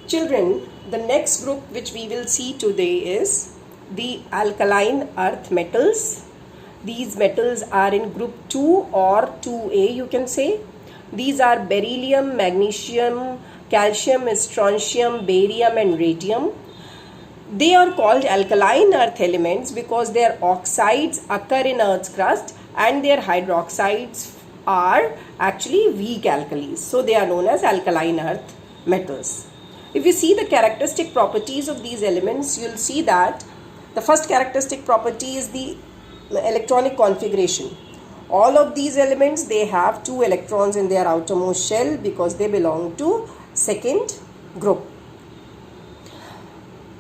Children, the next group which we will see today is the alkaline earth metals. These metals are in group 2 or 2A, you can say. These are beryllium, magnesium, calcium, strontium, barium and radium. They are called alkaline earth elements because their oxides occur in earth's crust and their hydroxides are actually weak alkalis. So they are known as alkaline earth metals. If you see the characteristic properties of these elements, you will see that the first characteristic property is the electronic configuration. All of these elements, they have 2 electrons in their outermost shell because they belong to second group.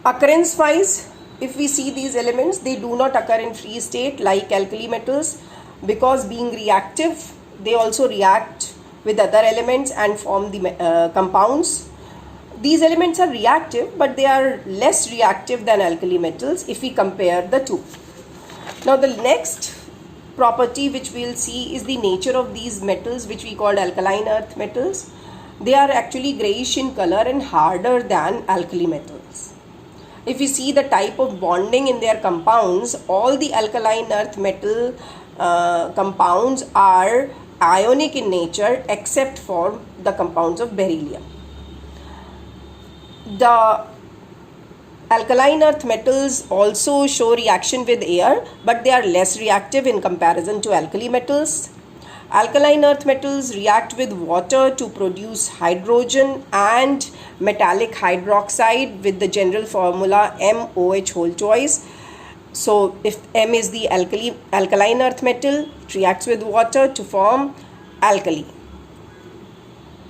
Occurrence wise, if we see these elements, they do not occur in free state like alkali metals because being reactive, they also react with other elements and form the compounds. These elements are reactive, but they are less reactive than alkali metals if we compare the two. Now the next property which we will see is the nature of these metals, which we call alkaline earth metals. They are actually grayish in color and harder than alkali metals. If you see the type of bonding in their compounds, all the alkaline earth metal compounds are ionic in nature except for the compounds of beryllium. The alkaline earth metals also show reaction with air, but they are less reactive in comparison to alkali metals. Alkaline earth metals react with water to produce hydrogen and metallic hydroxide with the general formula MOH whole choice. So if M is the alkaline earth metal, it reacts with water to form alkali.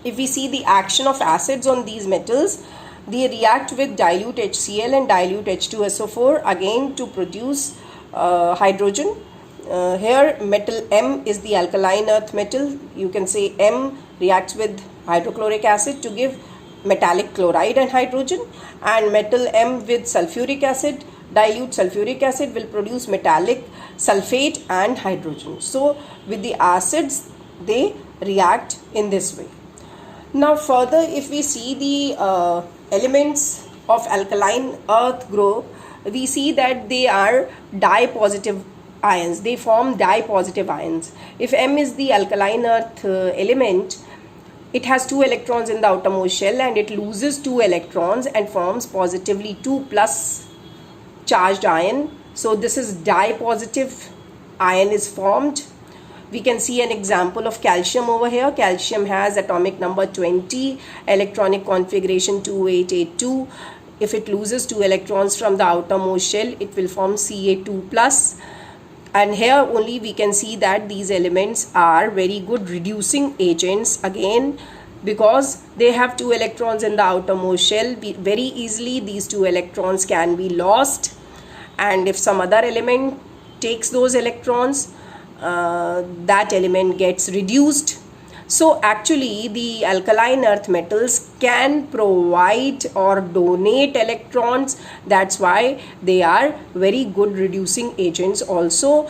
If we see the action of acids on these metals, they react with dilute HCl and dilute H2SO4 again to produce hydrogen. Here metal M is the alkaline earth metal. You can say M reacts with hydrochloric acid to give metallic chloride and hydrogen, and metal M with sulfuric acid, dilute sulfuric acid will produce metallic sulfate and hydrogen. So with the acids they react in this way. Now further, if we see the elements of alkaline earth group, we see that they are di-positive ions. They form di-positive ions. If M is the alkaline earth element, it has 2 electrons in the outermost shell and it loses 2 electrons and forms positively 2 plus charged ion. So this is di-positive ion is formed. We can see an example of calcium over here. Calcium has atomic number 20, electronic configuration 2882. If it loses 2 electrons from the outermost shell, it will form Ca2 plus. And here only we can see that these elements are very good reducing agents again because they have 2 electrons in the outermost shell. Very easily these 2 electrons can be lost, and if some other element takes those electrons, that element gets reduced. So actually the alkaline earth metals can provide or donate electrons. That's why they are very good reducing agents also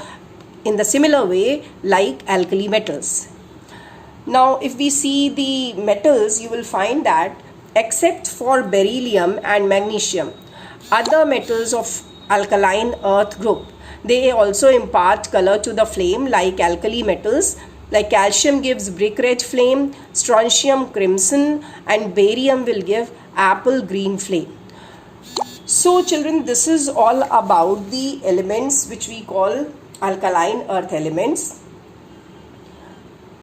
in the similar way like alkali metals. Now if we see the metals, you will find that except for beryllium and magnesium, other metals of alkaline earth group, they also impart color to the flame like alkali metals. Like calcium gives brick red flame, strontium crimson, and barium will give apple green flame. So children, this is all about the elements which we call alkaline earth elements.